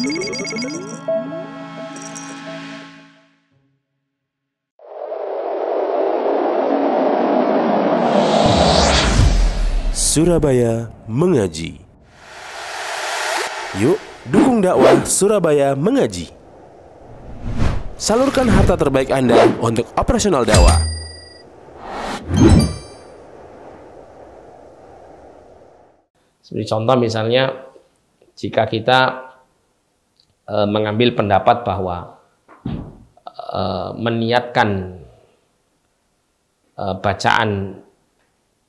Surabaya Mengaji. Yuk, dukung dakwah Surabaya Mengaji. Salurkan harta terbaik Anda untuk operasional dakwah. Seperti contoh misalnya, jika kita mengambil pendapat bahwa meniatkan bacaan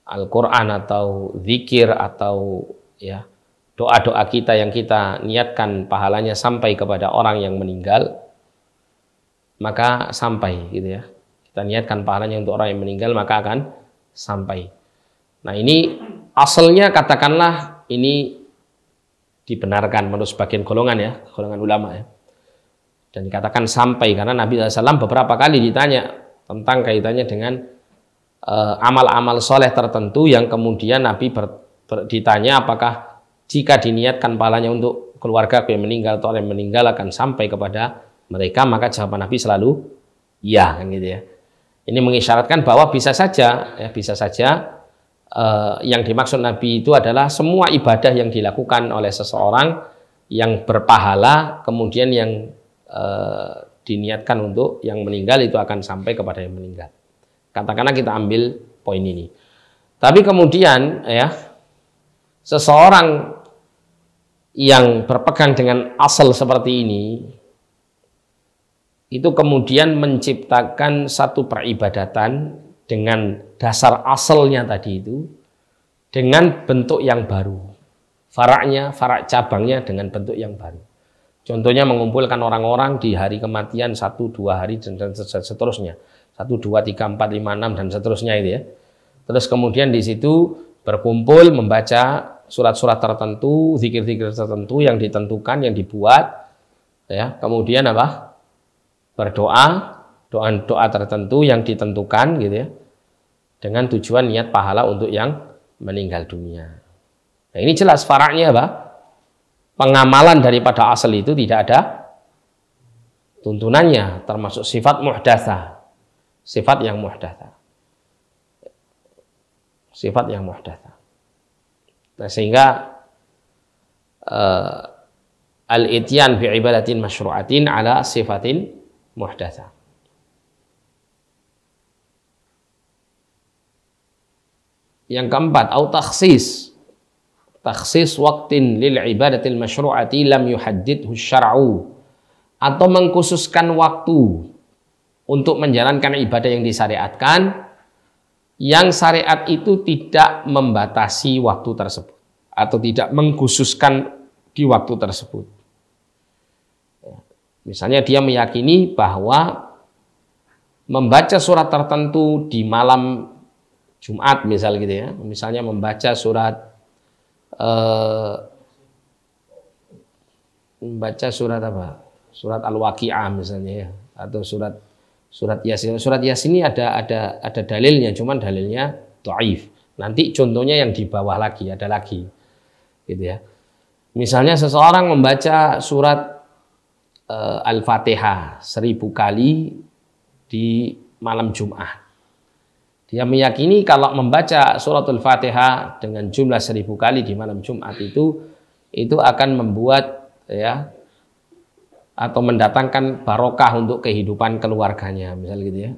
Al-Quran atau zikir atau ya doa-doa kita yang kita niatkan pahalanya sampai kepada orang yang meninggal, maka sampai gitu ya. Kita niatkan pahalanya untuk orang yang meninggal, maka akan sampai. Nah, ini asalnya katakanlah ini dibenarkan menurut sebagian golongan ya, golongan ulama ya. Dan dikatakan sampai karena Nabi SAW beberapa kali ditanya tentang kaitannya dengan amal-amal soleh tertentu yang kemudian Nabi ditanya apakah jika diniatkan pahalanya untuk keluarga yang meninggal atau orang yang meninggal akan sampai kepada mereka, maka jawaban Nabi selalu ya, kan gitu ya. Ini mengisyaratkan bahwa bisa saja ya, bisa saja yang dimaksud Nabi itu adalah semua ibadah yang dilakukan oleh seseorang yang berpahala kemudian yang diniatkan untuk yang meninggal itu akan sampai kepada yang meninggal. Katakanlah kita ambil poin ini. Tapi kemudian ya seseorang yang berpegang dengan asal seperti ini itu kemudian menciptakan satu peribadatan dengan dasar asalnya tadi itu dengan bentuk yang baru. Faraknya, farak cabangnya dengan bentuk yang baru. Contohnya mengumpulkan orang-orang di hari kematian 1-2 hari dan seterusnya. 1, 2, 3, 4, 5, 6 dan seterusnya itu ya. Terus kemudian di situ berkumpul membaca surat-surat tertentu, zikir-zikir tertentu yang ditentukan, yang dibuat ya. Kemudian apa? Berdoa, doa tertentu yang ditentukan gitu ya. Dengan tujuan niat pahala untuk yang meninggal dunia. Nah, ini jelas faraknya apa? Pengamalan daripada asal itu tidak ada tuntunannya, termasuk sifat muhdatsah. Sifat yang muhdatsah. Sifat yang muhdatsah. Nah, sehingga al-ityan bi ibadatin masyru'atin ala sifatin muhdatsah. Yang keempat, au takhsis. Takhsis waqtin lil ibadatil masyru'ati lam yuhaddidhu syar'u. Atau mengkhususkan waktu untuk menjalankan ibadah yang disyariatkan, yang syariat itu tidak membatasi waktu tersebut atau tidak mengkhususkan di waktu tersebut. Misalnya dia meyakini bahwa membaca surat tertentu di malam Jumat misal gitu ya, misalnya membaca surat apa? Surat Al-Waqi'ah misalnya ya, atau surat Yasin. Surat Yasin ini ada dalilnya, cuman dalilnya dhaif. Nanti contohnya yang di bawah lagi, ada lagi. Gitu ya. Misalnya seseorang membaca surat Al-Fatihah 1000 kali di malam Jumat. Dia meyakini kalau membaca suratul Fatihah dengan jumlah 1000 kali di malam Jumat itu akan membuat ya atau mendatangkan barokah untuk kehidupan keluarganya, misal gitu ya.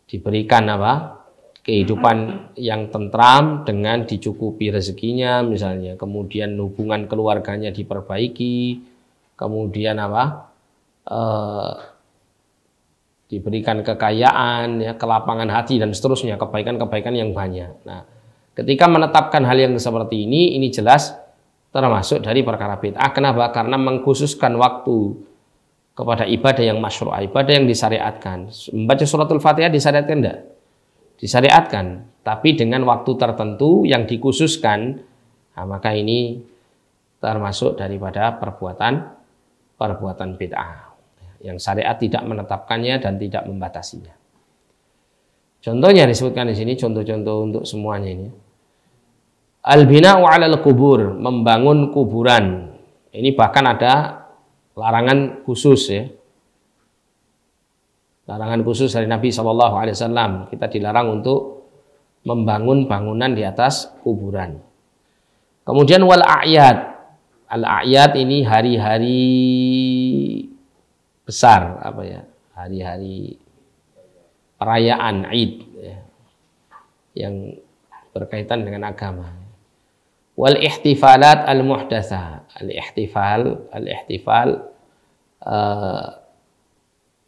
Diberikan apa? Kehidupan yang tentram dengan dicukupi rezekinya misalnya, kemudian hubungan keluarganya diperbaiki, kemudian apa? Diberikan kekayaan, ya, kelapangan hati dan seterusnya, kebaikan-kebaikan yang banyak. Nah, ketika menetapkan hal yang seperti ini jelas termasuk dari perkara bid'ah. Kenapa? Karena mengkhususkan waktu kepada ibadah yang masyru'ah, ibadah yang disyariatkan. Membaca suratul Fatihah disyariatkan enggak? Disyariatkan, tapi dengan waktu tertentu yang dikhususkan. Nah, maka ini termasuk daripada perbuatan bid'ah. Yang syariat tidak menetapkannya dan tidak membatasinya. Contohnya disebutkan di sini, contoh-contoh untuk semuanya ini. Al-bina'u 'alal kubur, membangun kuburan. Ini bahkan ada larangan khusus ya. Larangan khusus dari Nabi SAW. Kita dilarang untuk membangun bangunan di atas kuburan. Kemudian wal a'yad. Al a'yad ini hari-hari besar, apa ya? Hari-hari perayaan Id ya, yang berkaitan dengan agama. Wal ihtifalat al muhdatsah. Al ihtifal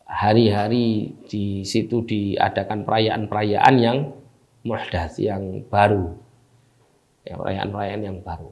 hari-hari di situ diadakan perayaan-perayaan yang muhdats, yang baru. Ya, perayaan-perayaan yang baru.